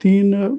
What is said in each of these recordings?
3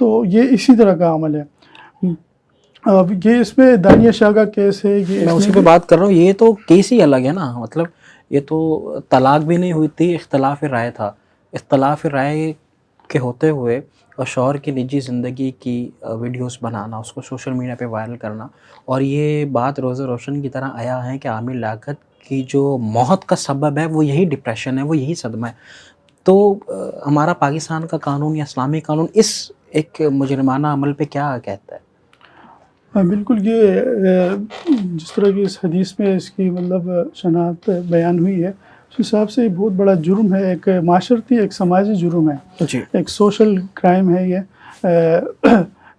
تو یہ اسی طرح کا عمل ہے. اب یہ اس میں دانیہ شاہ کا کیس ہے. یہ میں اسی پہ بات کر رہا ہوں. یہ تو کیس ہی الگ ہے نا. مطلب یہ تو طلاق بھی نہیں ہوئی تھی, اختلاف رائے تھا. اختلاف رائے کے ہوتے ہوئے اور شوہر کی نجی زندگی کی ویڈیوز بنانا, اس کو سوشل میڈیا پہ وائرل کرنا, اور یہ بات روز روشن کی طرح آیا ہے کہ عامر لیاقت کی جو موت کا سبب ہے وہ یہی ڈپریشن ہے, وہ یہی صدمہ ہے. تو ہمارا پاکستان کا قانون یا اسلامی قانون اس ایک مجرمانہ عمل پہ کیا کہتا ہے؟ بالکل. یہ جس طرح کی اس حدیث میں اس کی مطلب شناخت بیان ہوئی ہے, اس حساب سے یہ بہت بڑا جرم ہے, ایک معاشرتی ایک سماجی جرم ہے, جی ایک سوشل کرائم ہے یہ.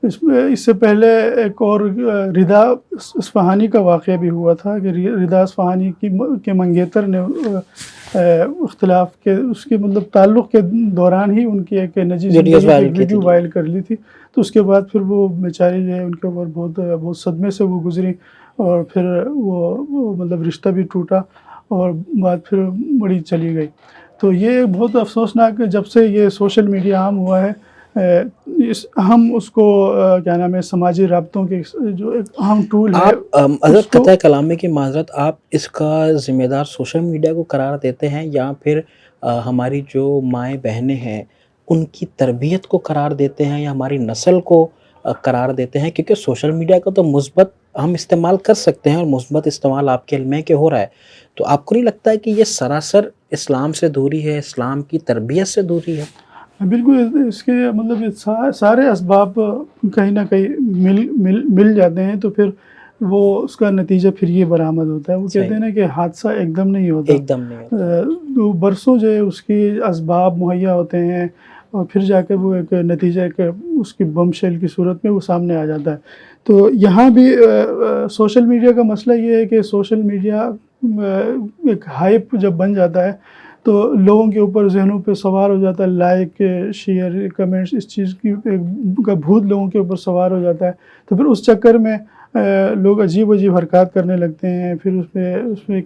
اس سے پہلے ایک اور رضا اصفہانی کا واقعہ بھی ہوا تھا کہ رضا اصفہانی کے منگیتر نے اختلاف کے اس کے مطلب تعلق کے دوران ہی ان کی ایک نجی زندگی کی ویڈیو وائرل کر لی تھی. تو اس کے بعد پھر وہ بیچاری جو ہے ان کے اوپر بہت صدمے سے وہ گزری, اور پھر وہ مطلب رشتہ بھی ٹوٹا اور بات پھر بڑی چلی گئی. تو یہ بہت افسوسناک, جب سے یہ سوشل میڈیا عام ہوا ہے, ہم اس کو کیا نام ہے سماجی رابطوں کے جو ایک اہم ٹول ہے. اگر قطع کلام کی معذرت, آپ اس کا ذمہ دار سوشل میڈیا کو قرار دیتے ہیں یا پھر ہماری جو مائیں بہنیں ہیں ان کی تربیت کو قرار دیتے ہیں یا ہماری نسل کو قرار دیتے ہیں؟ کیونکہ سوشل میڈیا کا تو مثبت ہم استعمال کر سکتے ہیں, اور مثبت استعمال آپ کے علم ہے کہ ہو رہا ہے. تو آپ کو نہیں لگتا ہے کہ یہ سراسر اسلام سے دوری ہے, اسلام کی تربیت سے دوری ہے؟ بالکل. اس کے مطلب سارے اسباب کہیں نہ کہیں مل جاتے ہیں, تو پھر وہ اس کا نتیجہ پھر یہ برآمد ہوتا ہے. وہ کہتے ہیں نا کہ حادثہ ایک دم نہیں ہوتا, ایک دم نہیں ہوتا. برسوں جو ہے اس کی اسباب مہیا ہوتے ہیں, اور پھر جا کے وہ ایک نتیجہ اس کی بم شیل کی صورت میں وہ سامنے آ جاتا ہے. تو یہاں بھی سوشل میڈیا کا مسئلہ یہ ہے کہ سوشل میڈیا ایک ہائپ جب بن جاتا ہے تو لوگوں کے اوپر ذہنوں پہ سوار ہو جاتا ہے, لائک شیئر کمنٹس, اس چیز کا بھوت لوگوں کے اوپر سوار ہو جاتا ہے. تو پھر اس چکر میں لوگ عجیب حرکات کرنے لگتے ہیں. پھر اس میں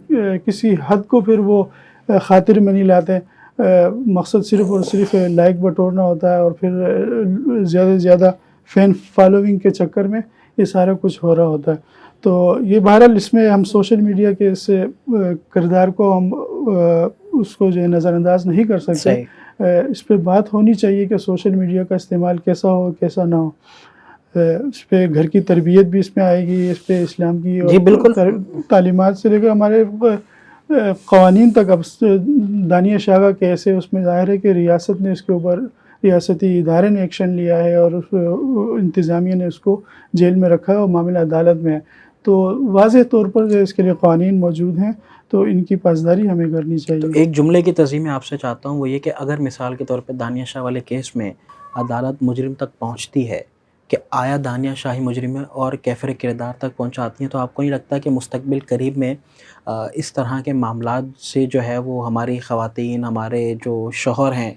کسی حد کو پھر وہ خاطر میں نہیں لاتے. مقصد صرف اور صرف لائک بٹورنا ہوتا ہے, اور پھر زیادہ سے زیادہ فین فالوئنگ کے چکر میں یہ سارا کچھ ہو رہا ہوتا ہے. تو یہ بہرحال اس میں ہم سوشل میڈیا کے اس کردار کو ہم اس کو جو ہے نظر انداز نہیں کر سکتے. اس پہ بات ہونی چاہیے کہ سوشل میڈیا کا استعمال کیسا ہو کیسا نہ ہو. اس پہ گھر کی تربیت بھی اس میں آئے گی, اس پہ اسلام کی اور تعلیمات سے لے کر ہمارے قوانین تک. اب دانیہ شاہ کا کیس ہے, اس میں ظاہر ہے کہ ریاست نے اس کے اوپر ریاستی ادارے نے ایکشن لیا ہے, اور انتظامیہ نے اس کو جیل میں رکھا ہے اور معاملہ عدالت میں ہے. تو واضح طور پر جو اس کے لیے قوانین موجود ہیں, تو ان کی پاسداری ہمیں کرنی چاہیے. تو ایک جملے کی ترجیح میں آپ سے چاہتا ہوں, وہ یہ کہ اگر مثال کے طور پہ دانیہ شاہ والے کیس میں عدالت مجرم تک پہنچتی ہے کہ آیا دانیہ شاہی مجرم ہے اور کیفر کردار تک پہنچاتی ہیں, تو آپ کو نہیں لگتا کہ مستقبل قریب میں اس طرح کے معاملات سے جو ہے وہ ہماری خواتین, ہمارے جو شوہر ہیں,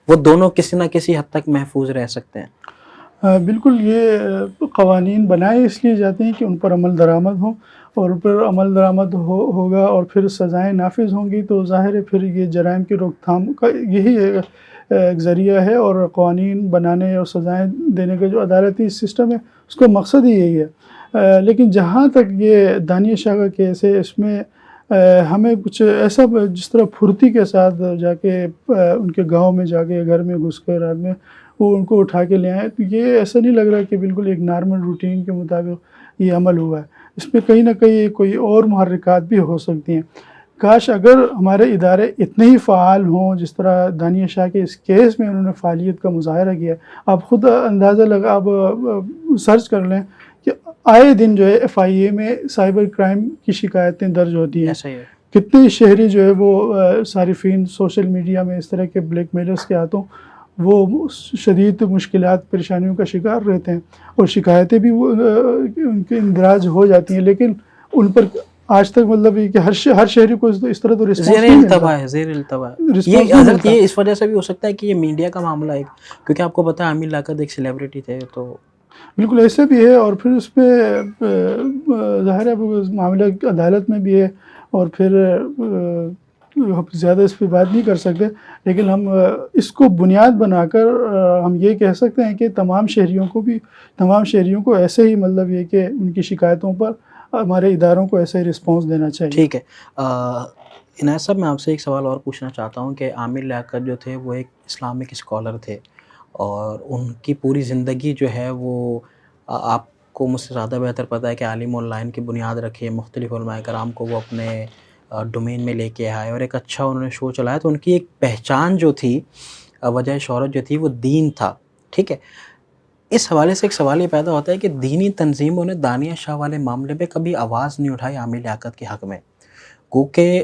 وہ دونوں کسی نہ کسی حد تک محفوظ رہ سکتے ہیں؟ بالکل. یہ قوانین بنائے اس لیے جاتے ہیں کہ ان پر عمل درآمد ہوں, اور ان پر عمل درآمد ہوگا اور پھر سزائیں نافذ ہوں گی, تو ظاہر ہے پھر یہ جرائم کی روک تھام کا یہی ایک ذریعہ ہے. اور قوانین بنانے اور سزائیں دینے کا جو عدالتی سسٹم ہے اس کا مقصد ہی یہی ہے. لیکن جہاں تک یہ دانیہ شاہ کا کیس ہے, اس میں ہمیں کچھ ایسا جس طرح پھرتی کے ساتھ جا کے ان کے گاؤں میں جا کے گھر میں گھس کر رات میں وہ ان کو اٹھا کے لے آئے, تو یہ ایسا نہیں لگ رہا کہ بالکل ایک نارمل روٹین کے مطابق یہ عمل ہوا ہے. اس میں کہیں نہ کہیں کوئی اور محرکات بھی ہو سکتی ہیں. کاش اگر ہمارے ادارے اتنے ہی فعال ہوں جس طرح دانیہ شاہ کے اس کیس میں انہوں نے فعالیت کا مظاہرہ کیا. آپ خود اندازہ لگا, آپ سرچ کر لیں کہ آئے دن جو ہے FIA میں سائبر کرائم کی شکایتیں درج ہوتی ہیں. کتنے شہری جو ہے وہ صارفین سوشل میڈیا میں اس طرح کے بلیک میلرز کے ہاتھوں وہ شدید مشکلات پریشانیوں کا شکار رہتے ہیں, اور شکایتیں بھی وہ ان کے اندراج ہو جاتی ہیں, لیکن ان پر آج تک مطلب یہ کہ ہر شہری کو اس طرح تو رسپانس زیر التوا ہے. یہ اس وجہ سے بھی ہو سکتا ہے کہ یہ میڈیا کا معاملہ ہے, کیونکہ آپ کو پتہ ہے عامر لیاقت ایک سیلیبریٹی تھے. تو بالکل ایسے بھی ہے, اور پھر اس پہ ظاہر ہے معاملہ عدالت میں بھی ہے, اور پھر زیادہ اس پہ بات نہیں کر سکتے، لیکن ہم اس کو بنیاد بنا کر ہم یہ کہہ سکتے ہیں کہ تمام شہریوں کو ایسے ہی مطلب یہ کہ ان کی شکایتوں پر ہمارے اداروں کو ایسا ہی رسپانس دینا چاہیے۔ ٹھیک ہے، عنایت صاحب میں آپ سے ایک سوال اور پوچھنا چاہتا ہوں کہ عامر لیاقت جو تھے وہ ایک اسلامک اسکالر تھے، اور ان کی پوری زندگی جو ہے وہ آپ کو مجھ سے زیادہ بہتر پتہ ہے کہ عالم آن لائن کی بنیاد رکھی ہے، مختلف علماء کرام کو وہ اپنے ڈومین میں لے کے آئے اور ایک اچھا انہوں نے شو چلایا، تو ان کی ایک پہچان جو تھی، وجہ شہرت جو تھی وہ دین تھا، ٹھیک ہے۔ اس حوالے سے ایک سوال یہ پیدا ہوتا ہے کہ دینی تنظیموں نے دانیہ شاہ والے معاملے پہ کبھی آواز نہیں اٹھائی عامر لیاقت کے حق میں، گو کہ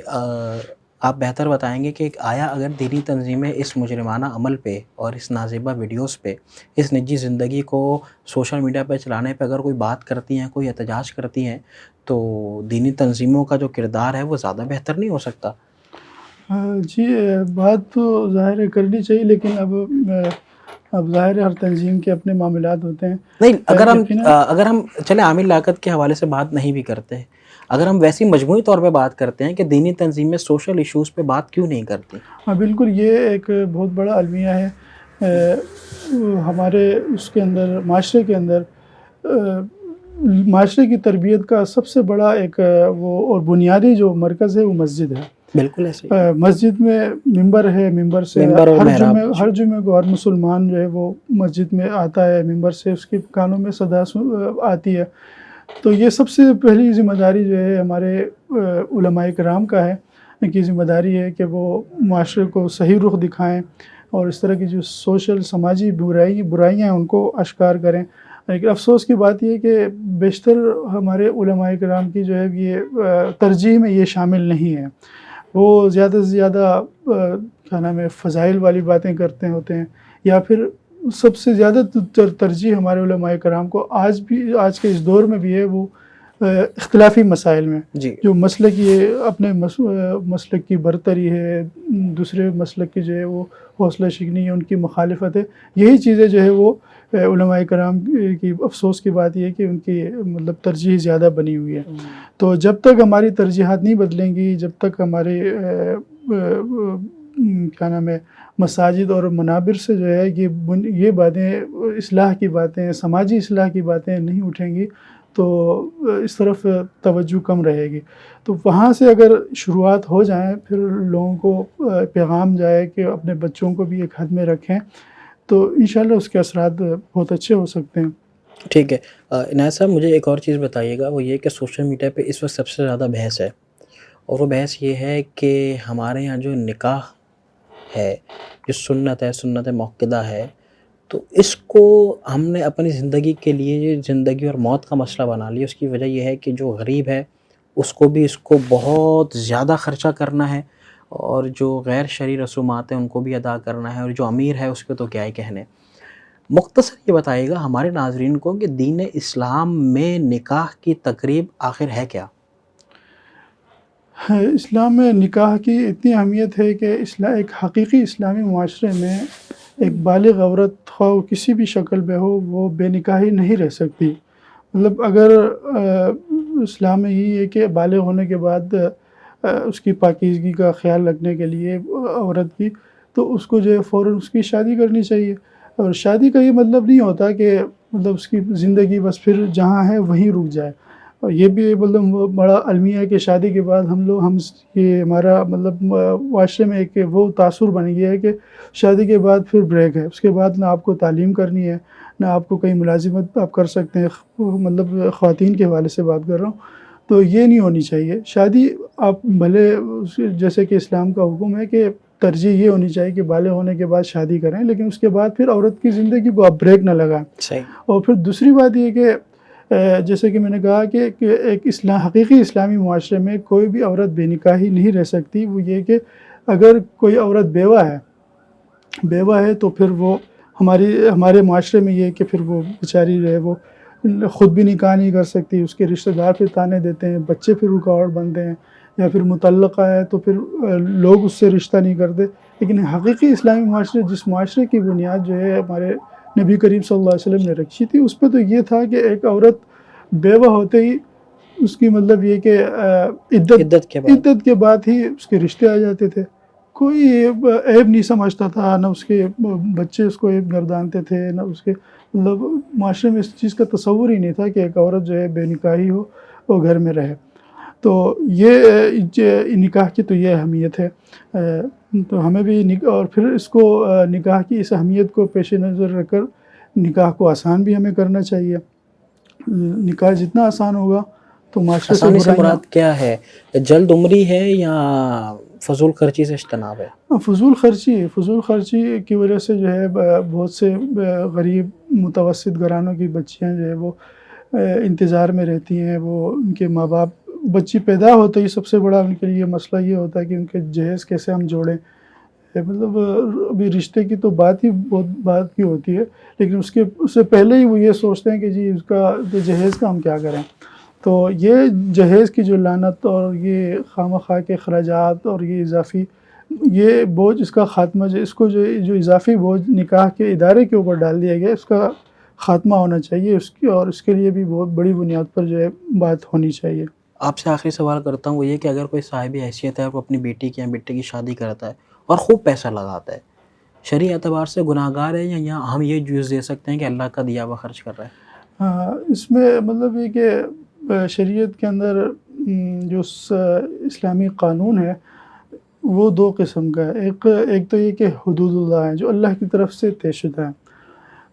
آپ بہتر بتائیں گے کہ آیا اگر دینی تنظیمیں اس مجرمانہ عمل پہ اور اس نازیبہ ویڈیوز پہ، اس نجی زندگی کو سوشل میڈیا پہ چلانے پہ اگر کوئی بات کرتی ہیں، کوئی احتجاج کرتی ہیں، تو دینی تنظیموں کا جو کردار ہے وہ زیادہ بہتر نہیں ہو سکتا؟ جی، بات تو ظاہر ہے کرنی چاہیے، لیکن اب ظاہر ہے ہر تنظیم کے اپنے معاملات ہوتے ہیں۔ نہیں، یقیناً اگر ہم چلیں عامر لیاقت کے حوالے سے بات نہیں بھی کرتے، اگر ہم ویسی مجموعی طور پہ بات کرتے ہیں کہ دینی تنظیمیں سوشل ایشوز پہ بات کیوں نہیں کرتی؟ ہاں بالکل، یہ ایک بہت بڑا المیہ ہے ہمارے اس کے اندر، معاشرے کے اندر۔ معاشرے کی تربیت کا سب سے بڑا ایک وہ اور بنیادی جو مرکز ہے وہ مسجد ہے۔ بالکل ایسے مسجد میں ممبر ہے، ممبر سے ممبر اور محراب، ہر جمعے کو ہر مسلمان جو ہے وہ مسجد میں آتا ہے، ممبر سے اس کے کانوں میں صدا آتی ہے۔ تو یہ سب سے پہلی ذمہ داری جو ہے ہمارے علماء کرام کا ہے، ان کی ذمہ داری ہے کہ وہ معاشرے کو صحیح رخ دکھائیں اور اس طرح کی جو سوشل سماجی برائیاں ہیں ان کو اشکار کریں۔ لیکن افسوس کی بات یہ ہے کہ بیشتر ہمارے علماء کرام کی جو ہے یہ ترجیح میں یہ شامل نہیں ہے۔ وہ زیادہ سے زیادہ کیا نام ہے فضائل والی باتیں کرتے ہوتے ہیں، یا پھر سب سے زیادہ ترجیح ہمارے علماء کرام کو آج کے اس دور میں بھی ہے وہ اختلافی مسائل میں، جی، جو مسلک یہ اپنے مسلک کی برتری ہے، دوسرے مسلک کی جو ہے وہ حوصلہ شکنی ہے، ان کی مخالفت ہے، یہی چیزیں جو ہے وہ علماء کرام کی افسوس کی بات یہ ہے کہ ان کی مطلب ترجیح زیادہ بنی ہوئی ہے۔ تو جب تک ہماری ترجیحات نہیں بدلیں گی، جب تک ہمارے کیا نام ہے مساجد اور منابر سے جو ہے یہ باتیں، اصلاح کی باتیں، سماجی اصلاح کی باتیں نہیں اٹھیں گی، تو اس طرف توجہ کم رہے گی۔ تو وہاں سے اگر شروعات ہو جائیں، پھر لوگوں کو پیغام جائے کہ اپنے بچوں کو بھی ایک حد میں رکھیں، تو انشاءاللہ اس کے اثرات بہت اچھے ہو سکتے ہیں۔ ٹھیک ہے، عنایت صاحب مجھے ایک اور چیز بتائیے گا، وہ یہ کہ سوشل میڈیا پہ اس وقت سب سے زیادہ بحث ہے، اور وہ بحث یہ ہے کہ ہمارے یہاں جو نکاح ہے، جو سنت ہے، سنت موقدہ ہے، تو اس کو ہم نے اپنی زندگی کے لیے زندگی اور موت کا مسئلہ بنا لیا۔ اس کی وجہ یہ ہے کہ جو غریب ہے اس کو بہت زیادہ خرچہ کرنا ہے، اور جو غیر شرعی رسومات ہیں ان کو بھی ادا کرنا ہے، اور جو امیر ہے اس کے تو کیا ہی کہنے۔ مختصر یہ بتائیے گا ہمارے ناظرین کو کہ دین اسلام میں نکاح کی تقریب آخر ہے کیا؟ اسلام میں نکاح کی اتنی اہمیت ہے کہ ایک حقیقی اسلامی معاشرے میں ایک بالغ عورت خواہ وہ کسی بھی شکل میں ہو، وہ بے نکاحی نہیں رہ سکتی۔ مطلب اگر اسلام میں یہی ہے کہ بالغ ہونے کے بعد اس کی پاکیزگی کا خیال رکھنے کے لیے عورت کی، تو اس کو جو ہے فوراً اس کی شادی کرنی چاہیے۔ اور شادی کا یہ مطلب نہیں ہوتا کہ مطلب اس کی زندگی بس پھر جہاں ہے وہیں رک جائے۔ اور یہ بھی مطلب بڑا المیہ ہے کہ شادی کے بعد یہ ہمارا مطلب معاشرے میں ایک وہ تاثر بن گیا ہے کہ شادی کے بعد پھر بریک ہے، اس کے بعد نہ آپ کو تعلیم کرنی ہے، نہ آپ کو کہیں ملازمت آپ کر سکتے ہیں، مطلب خواتین کے حوالے سے بات کر رہا ہوں۔ تو یہ نہیں ہونی چاہیے شادی۔ آپ بھلے جیسے کہ اسلام کا حکم ہے کہ ترجیح یہ ہونی چاہیے کہ بالغ ہونے کے بعد شادی کریں، لیکن اس کے بعد پھر عورت کی زندگی کو آپ بریک نہ لگائیں۔ صحیح۔ اور پھر دوسری بات یہ کہ جیسے کہ میں نے کہا کہ ایک حقیقی اسلامی معاشرے میں کوئی بھی عورت بے نکاحی نہیں رہ سکتی۔ وہ یہ کہ اگر کوئی عورت بیوہ ہے تو پھر وہ ہمارے معاشرے میں یہ ہے کہ پھر وہ بیچاری جو ہے وہ خود بھی نکاح نہیں کر سکتی، اس کے رشتہ دار پھر تانے دیتے ہیں، بچے پھر رکاوٹ بنتے ہیں، یا پھر مطلقہ ہے تو پھر لوگ اس سے رشتہ نہیں کرتے۔ لیکن حقیقی اسلامی معاشرے، جس معاشرے کی بنیاد جو ہے ہمارے نبی کریم صلی اللہ علیہ وسلم نے رکھی تھی، اس پہ تو یہ تھا کہ ایک عورت بیوہ ہوتے ہی اس کی مطلب یہ کہ عدت کے بعد عدت کے بعد ہی اس کے رشتے آ جاتے تھے. کوئی عیب نہیں سمجھتا تھا، نہ اس کے بچے اس کو عیب گردانتے تھے، نہ اس کے مطلب معاشرے میں اس چیز کا تصور ہی نہیں تھا کہ ایک عورت جو ہے بے نکاحی ہو وہ گھر میں رہے. تو یہ نکاح کی تو یہ اہمیت ہے. تو ہمیں بھی اور پھر اس کو نکاح کی اس اہمیت کو پیش نظر رکھ کر نکاح کو آسان بھی ہمیں کرنا چاہیے. نکاح جتنا آسان ہوگا تو معاشرے سے آسانی سے برائیاں. مراد کیا ہے؟ جلد عمری ہے یا فضول خرچی سے اجتناب ہے؟ فضول خرچی کی وجہ سے جو ہے بہت سے غریب متوسط گھرانوں کی بچیاں جو ہے وہ انتظار میں رہتی ہیں. وہ ان کے ماں باپ بچی پیدا ہوتے ہی سب سے بڑا ان کے لیے مسئلہ یہ ہوتا ہے کہ ان کے جہیز کیسے ہم جوڑیں. مطلب ابھی رشتے کی تو بات ہی بہت بات کی ہوتی ہے، لیکن اس سے پہلے ہی وہ یہ سوچتے ہیں کہ جی اس کا جہیز کا ہم کیا کریں. تو یہ جہیز کی جو لعنت اور یہ خواہ مخواہ کے اخراجات اور یہ اضافی یہ بوجھ، اس کا خاتمہ اس کو جو اضافی بوجھ نکاح کے ادارے کے اوپر ڈال دیا گیا، اس کا خاتمہ ہونا چاہیے. اور اس کے لیے بھی بہت بڑی بنیاد پر جو ہے بات ہونی چاہیے. آپ سے آخری سوال کرتا ہوں، وہ یہ کہ اگر کوئی صاحب حیثیت ہے وہ اپنی بیٹی کی یا بیٹے کی شادی کرتا ہے اور خوب پیسہ لگاتا ہے، شرعی اعتبار سے گناہ گار ہے یا ہم یہ جوز دے سکتے ہیں کہ اللہ کا دیا ہوا خرچ کر رہا ہے؟ اس میں مطلب یہ کہ شریعت کے اندر جو اسلامی قانون ہے وہ دو قسم کا ہے. ایک تو یہ کہ حدود اللہ ہیں جو اللہ کی طرف سے طے شدہ ہیں.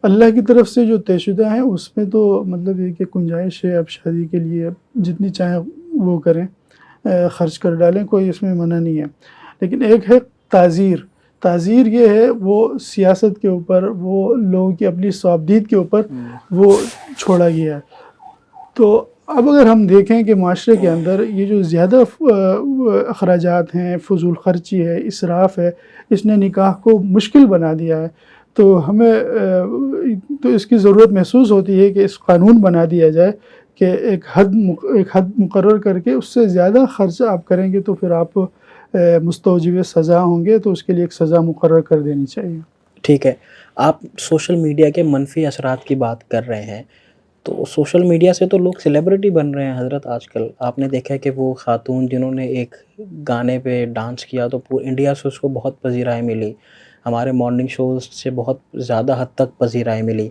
اللہ کی طرف سے جو طے شدہ ہیں اس میں تو مطلب یہ کہ گنجائش ہے، اب شادی کے لیے جتنی چاہیں وہ کریں، خرچ کر ڈالیں، کوئی اس میں منع نہیں ہے. لیکن ایک ہے تعزیر یہ ہے وہ سیاست کے اوپر، وہ لوگوں کی اپنی صوابدید کے اوپر وہ چھوڑا گیا ہے. تو اب اگر ہم دیکھیں کہ معاشرے کے اندر یہ جو زیادہ اخراجات ہیں، فضول خرچی ہے، اسراف ہے، اس نے نکاح کو مشکل بنا دیا ہے. تو ہمیں تو اس کی ضرورت محسوس ہوتی ہے کہ اس قانون بنا دیا جائے کہ ایک حد مقرر کر کے اس سے زیادہ خرچ آپ کریں گے تو پھر آپ مستوجب سزا ہوں گے، تو اس کے لیے ایک سزا مقرر کر دینی چاہیے. ٹھیک ہے، آپ سوشل میڈیا کے منفی اثرات کی بات کر رہے ہیں. تو سوشل میڈیا سے تو لوگ سیلیبریٹی بن رہے ہیں حضرت. آج کل آپ نے دیکھا کہ وہ خاتون جنہوں نے ایک گانے پہ ڈانس کیا تو پورے انڈیا سے اس کو بہت پذیرائی ملی، ہمارے مارننگ شوز سے بہت زیادہ حد تک پذیرائی ملی.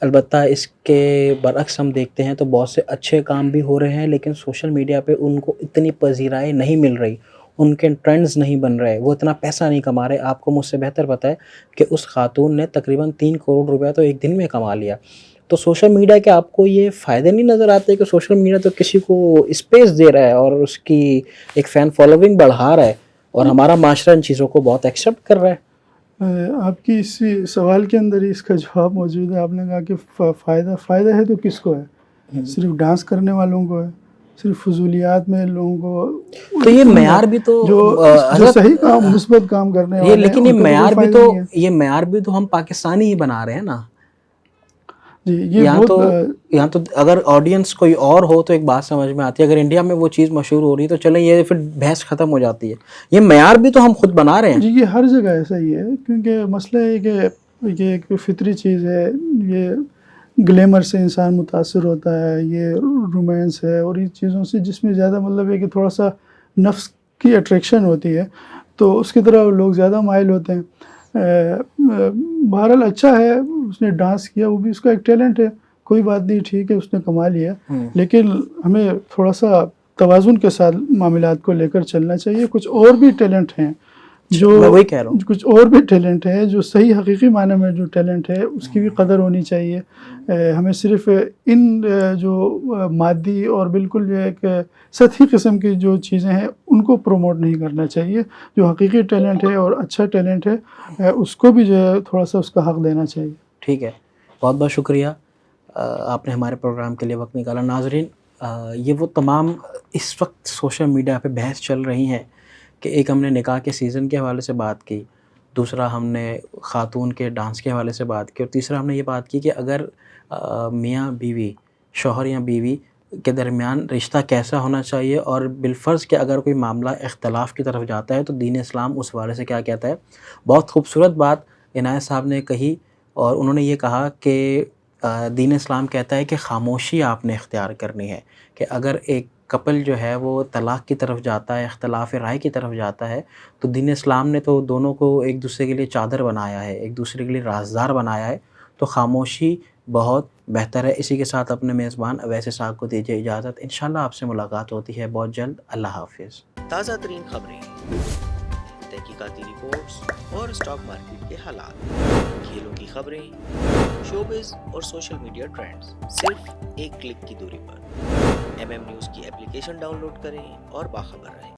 البتہ اس کے برعکس ہم دیکھتے ہیں تو بہت سے اچھے کام بھی ہو رہے ہیں، لیکن سوشل میڈیا پہ ان کو اتنی پذیرائی نہیں مل رہی، ان کے ٹرینڈز نہیں بن رہے، وہ اتنا پیسہ نہیں کما رہے. آپ کو مجھ سے بہتر پتہ ہے کہ اس خاتون نے تقریباً 3 کروڑ روپیہ تو ایک دن میں کما لیا. تو سوشل میڈیا کے آپ کو یہ فائدے نہیں نظر آتے کہ سوشل میڈیا تو کسی کو اسپیس دے رہا ہے اور اس کی ایک فین فالوونگ بڑھا رہا ہے اور ہمارا معاشرہ ان چیزوں کو بہت ایکسیپٹ کر رہا ہے؟ آپ کی اس سوال کے اندر ہی اس کا جواب موجود ہے. آپ نے کہا کہ فائدہ ہے تو کس کو ہے؟ صرف ڈانس کرنے والوں کو ہے، صرف فضولیات میں لوگوں کو. تو یہ معیار بھی تو جو صحیح کام، مثبت کام کرنے والے ہیں، لیکن یہ ان کو معیار کوئی بھی فائدہ تو نہیں ہے. یہ معیار بھی تو ہم پاکستانی ہی بنا رہے ہیں نا. جی یہ یہاں تو اگر آڈینس کوئی اور ہو تو ایک بات سمجھ میں آتی ہے، اگر انڈیا میں وہ چیز مشہور ہو رہی ہے تو چلیں یہ پھر بحث ختم ہو جاتی ہے. یہ معیار بھی تو ہم خود بنا رہے ہیں. جی یہ ہر جگہ ایسا ہی ہے، کیونکہ مسئلہ ہے کہ یہ ایک فطری چیز ہے. یہ گلیمر سے انسان متاثر ہوتا ہے، یہ رومانس ہے اور ان چیزوں سے جس میں زیادہ مطلب ہے کہ تھوڑا سا نفس کی اٹریکشن ہوتی ہے تو اس کی طرح لوگ زیادہ مائل ہوتے ہیں. بہرحال اچھا ہے، اس نے ڈانس کیا، وہ بھی اس کا ایک ٹیلنٹ ہے، کوئی بات نہیں، ٹھیک ہے، اس نے کما لیا. لیکن ہمیں تھوڑا سا توازن کے ساتھ معاملات کو لے کر چلنا چاہیے. کچھ اور بھی ٹیلنٹ ہیں میں وہی کہہ رہا ہوں، کچھ اور بھی ٹیلنٹ ہے جو صحیح حقیقی معنی میں جو ٹیلنٹ ہے اس کی بھی قدر ہونی چاہیے. ہمیں صرف ان جو مادی اور بالکل جو ایک سطحی قسم کی جو چیزیں ہیں ان کو پروموٹ نہیں کرنا چاہیے. جو حقیقی ٹیلنٹ ہے اور اچھا ٹیلنٹ ہے اس کو بھی جو ہے تھوڑا سا اس کا حق دینا چاہیے. ٹھیک ہے، بہت بہت شکریہ آپ نے ہمارے پروگرام کے لیے وقت نکالا. ناظرین، یہ وہ تمام اس وقت سوشل میڈیا پہ بحث چل رہی ہیں کہ ایک ہم نے نکاح کے سیزن کے حوالے سے بات کی، دوسرا ہم نے خاتون کے ڈانس کے حوالے سے بات کی، اور تیسرا ہم نے یہ بات کی کہ اگر میاں بیوی، شوہر یا بیوی کے درمیان رشتہ کیسا ہونا چاہیے، اور بالفرض کہ اگر کوئی معاملہ اختلاف کی طرف جاتا ہے تو دین اسلام اس حوالے سے کیا کہتا ہے. بہت خوبصورت بات عنایت صاحب نے کہی، اور انہوں نے یہ کہا کہ دین اسلام کہتا ہے کہ خاموشی آپ نے اختیار کرنی ہے. کہ اگر ایک کپل جو ہے وہ طلاق کی طرف جاتا ہے، اختلاف رائے کی طرف جاتا ہے، تو دین اسلام نے تو دونوں کو ایک دوسرے کے لیے چادر بنایا ہے، ایک دوسرے کے لیے رازدار بنایا ہے، تو خاموشی بہت بہتر ہے۔ اسی کے ساتھ اپنے میزبان اویس اسحاق کو دیجیے اجازت، انشاءاللہ آپ سے ملاقات ہوتی ہے بہت جلد۔ اللہ حافظ۔ تازہ ترین خبریں، تحقیقاتی رپورٹس اور اسٹاک مارکیٹ کے حالات، کھیلوں کی خبریں، شوبز اور سوشل میڈیا ٹرینڈز، صرف ایک کلک کی دوری پر۔ ایم ایم نیوز کی اپلیکیشن ڈاؤن لوڈ کریں اور باخبر رہیں۔